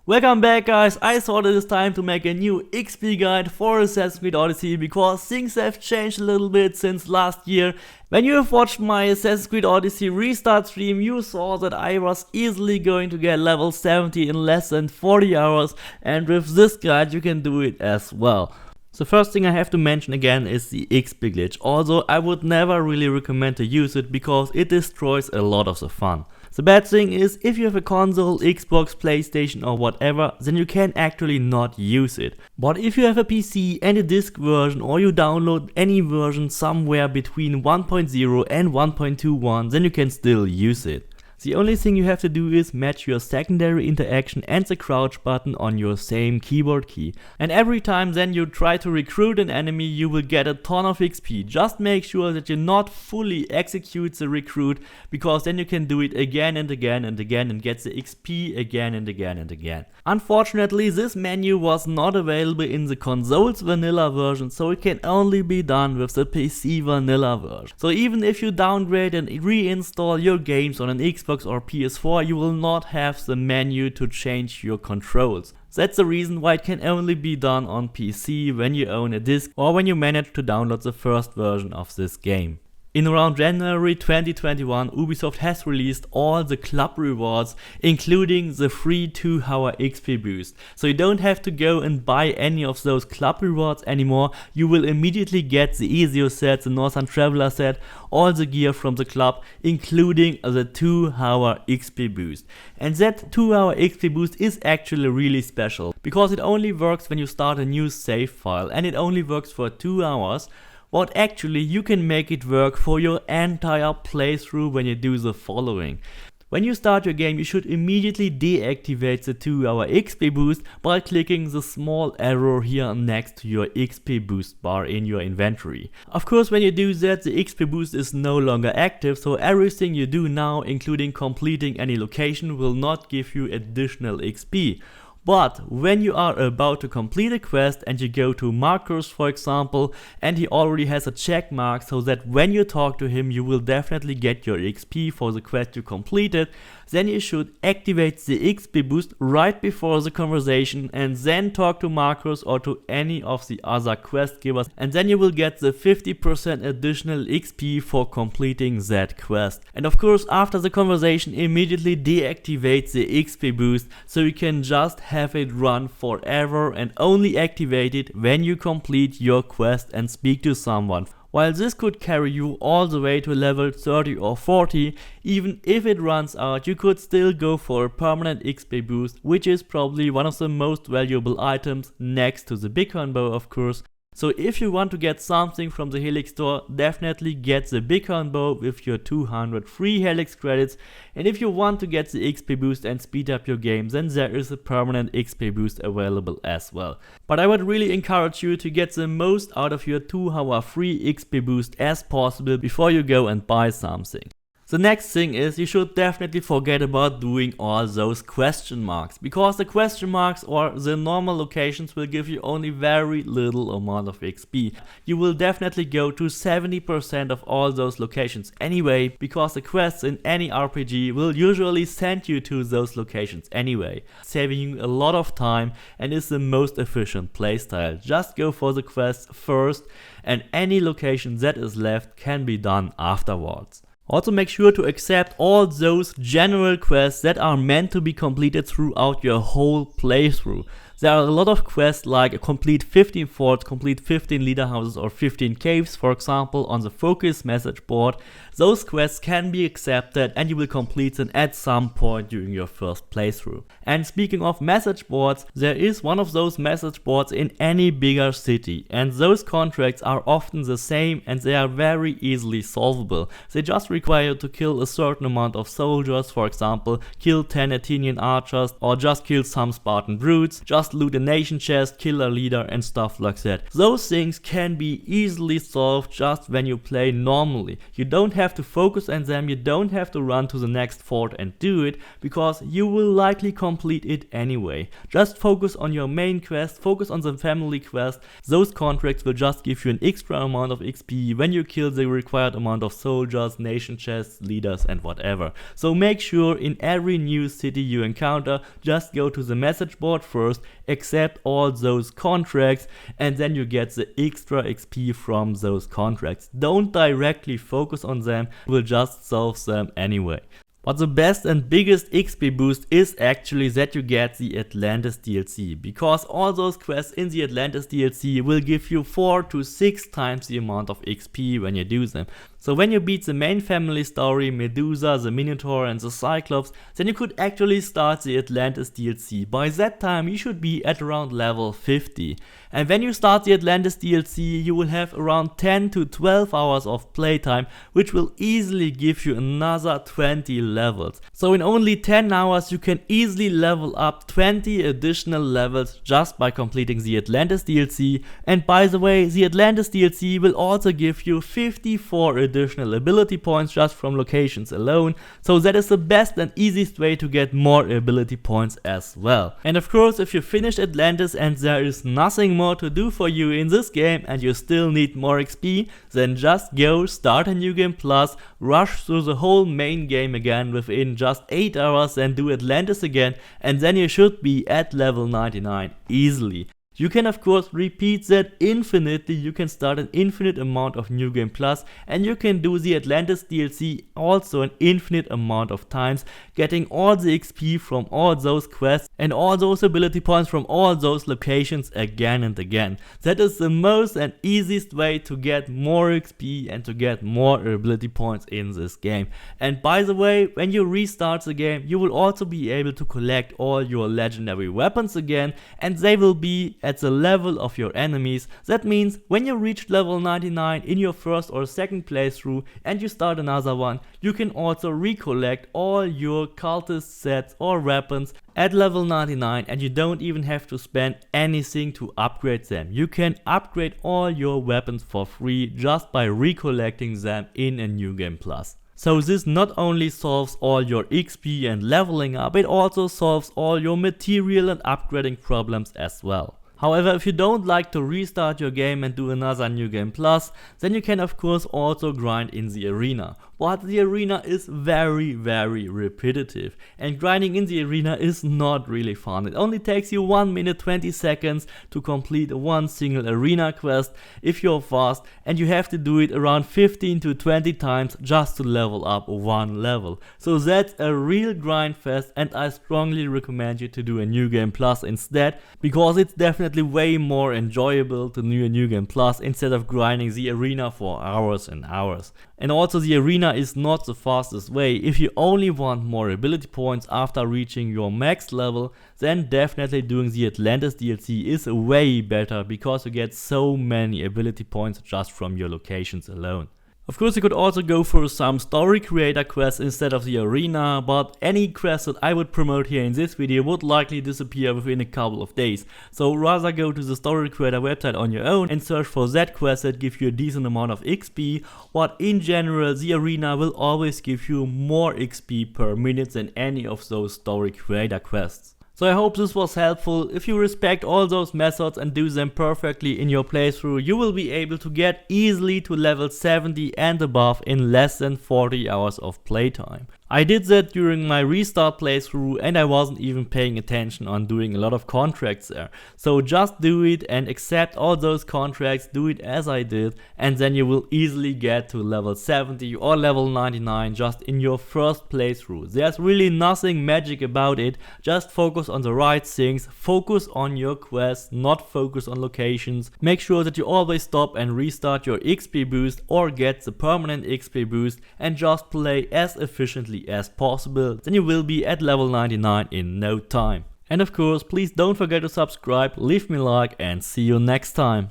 Welcome back guys, I thought it is time to make a new XP guide for Assassin's Creed Odyssey because things have changed a little bit since last year. When you have watched my Assassin's Creed Odyssey restart stream, you saw that I was easily going to get level 70 in less than 40 hours, and with this guide you can do it as well. The first thing I have to mention again is the XP glitch, although I would never really recommend to use it because it destroys a lot of the fun. The bad thing is, if you have a console, Xbox, PlayStation or whatever, then you can actually not use it. But if you have a PC and a disc version, or you download any version somewhere between 1.0 and 1.21, then you can still use it. The only thing you have to do is match your secondary interaction and the crouch button on your same keyboard key. And every time then you try to recruit an enemy, you will get a ton of XP. Just make sure that you not fully execute the recruit, because then you can do it again and again and again and get the XP again and again and again. Unfortunately, this menu was not available in the console's vanilla version, so it can only be done with the PC vanilla version. So even if you downgrade and reinstall your games on an Xbox or PS4, you will not have the menu to change your controls. That's the reason why it can only be done on PC when you own a disc or when you manage to download the first version of this game. In around January 2021, Ubisoft has released all the club rewards, including the free 2-hour XP boost. So you don't have to go and buy any of those club rewards anymore. You will immediately get the Ezio set, the Northern Traveler set, all the gear from the club, including the 2-hour XP boost. And that 2-hour XP boost is actually really special, because it only works when you start a new save file, and it only works for 2 hours. But actually you can make it work for your entire playthrough when you do the following. When you start your game, you should immediately deactivate the 2-hour XP boost by clicking the small arrow here next to your XP boost bar in your inventory. Of course, when you do that, the XP boost is no longer active, so everything you do now, including completing any location, will not give you additional XP. But when you are about to complete a quest and you go to Marcus, for example, and he already has a check mark, so that when you talk to him you will definitely get your XP for the quest you completed, then you should activate the XP boost right before the conversation and then talk to Marcus or to any of the other quest givers, and then you will get the 50% additional XP for completing that quest. And of course, after the conversation, immediately deactivate the XP boost so you can just have it run forever and only activate it when you complete your quest and speak to someone. While this could carry you all the way to level 30 or 40, even if it runs out, you could still go for a permanent XP boost, which is probably one of the most valuable items next to the Bighorn bow, of course. So if you want to get something from the Helix store, definitely get the Bighorn bow with your 200 free Helix credits. And if you want to get the XP boost and speed up your game, then there is a permanent XP boost available as well. But I would really encourage you to get the most out of your 2-hour free XP boost as possible before you go and buy something. The next thing is, you should definitely forget about doing all those question marks, because the question marks or the normal locations will give you only very little amount of XP. You will definitely go to 70% of all those locations anyway, because the quests in any RPG will usually send you to those locations anyway, saving you a lot of time and is the most efficient playstyle. Just go for the quests first, and any location that is left can be done afterwards. Also make sure to accept all those general quests that are meant to be completed throughout your whole playthrough. There are a lot of quests like complete 15 forts, complete 15 leader houses or 15 caves, for example, on the focus message board. Those quests can be accepted and you will complete them at some point during your first playthrough. And speaking of message boards, there is one of those message boards in any bigger city, and those contracts are often the same and they are very easily solvable. They just require you to kill a certain amount of soldiers, for example, kill 10 Athenian archers or just kill some Spartan brutes, just loot a nation chest, kill a leader and stuff like that. Those things can be easily solved just when you play normally. You don't have have to focus on them, you don't have to run to the next fort and do it, because you will likely complete it anyway. Just focus on your main quest, focus on the family quest. Those contracts will just give you an extra amount of XP when you kill the required amount of soldiers, nation chests, leaders and whatever. So make sure in every new city you encounter, just go to the message board first, accept all those contracts, and then you get the extra XP from those contracts. Don't directly focus on them, we'll just solve them anyway. But the best and biggest XP boost is actually that you get the Atlantis DLC, because all those quests in the Atlantis DLC will give you 4 to 6 times the amount of XP when you do them. So when you beat the main family story, Medusa, the Minotaur and the Cyclops, then you could actually start the Atlantis DLC. By that time you should be at around level 50. And when you start the Atlantis DLC, you will have around 10 to 12 hours of playtime, which will easily give you another 20 levels. So in only 10 hours you can easily level up 20 additional levels just by completing the Atlantis DLC. And by the way, the Atlantis DLC will also give you 54 additional ability points just from locations alone, so that is the best and easiest way to get more ability points as well. And of course, if you finished Atlantis and there is nothing more to do for you in this game and you still need more XP, then just go start a new game plus, rush through the whole main game again within just 8 hours and do Atlantis again, and then you should be at level 99 easily. You can of course repeat that infinitely, you can start an infinite amount of New Game Plus, and you can do the Atlantis DLC also an infinite amount of times, getting all the XP from all those quests and all those ability points from all those locations again and again. That is the most and easiest way to get more XP and to get more ability points in this game. And by the way, when you restart the game, you will also be able to collect all your legendary weapons again, and they will be at the level of your enemies. That means when you reach level 99 in your first or second playthrough and you start another one, you can also recollect all your cultist sets or weapons at level 99, and you don't even have to spend anything to upgrade them. You can upgrade all your weapons for free just by recollecting them in a New Game Plus. So this not only solves all your XP and leveling up, it also solves all your material and upgrading problems as well. However, if you don't like to restart your game and do another New Game Plus, then you can of course also grind in the arena. But the arena is very repetitive, and grinding in the arena is not really fun. It only takes you 1 minute 20 seconds to complete one single arena quest if you're fast, and you have to do it around 15 to 20 times just to level up one level. So that's a real grind fest, and I strongly recommend you to do a New Game Plus instead, because it's definitely way more enjoyable to do a New Game Plus instead of grinding the arena for hours and hours. And also the arena is not the fastest way. If you only want more ability points after reaching your max level, then definitely doing the Atlantis DLC is way better, because you get so many ability points just from your locations alone. Of course, you could also go for some story creator quests instead of the arena, but any quest that I would promote here in this video would likely disappear within a couple of days. So rather go to the story creator website on your own and search for that quest that give you a decent amount of XP, but in general the arena will always give you more XP per minute than any of those story creator quests. So I hope this was helpful. If you respect all those methods and do them perfectly in your playthrough, you will be able to get easily to level 70 and above in less than 40 hours of playtime. I did that during my restart playthrough, and I wasn't even paying attention on doing a lot of contracts there. So just do it and accept all those contracts, do it as I did, and then you will easily get to level 70 or level 99 just in your first playthrough. There's really nothing magic about it, just focus on the right things, focus on your quests, not focus on locations. Make sure that you always stop and restart your XP boost or get the permanent XP boost, and just play as efficiently as possible, then you will be at level 99 in no time. And of course, please don't forget to subscribe, leave me a like, and see you next time.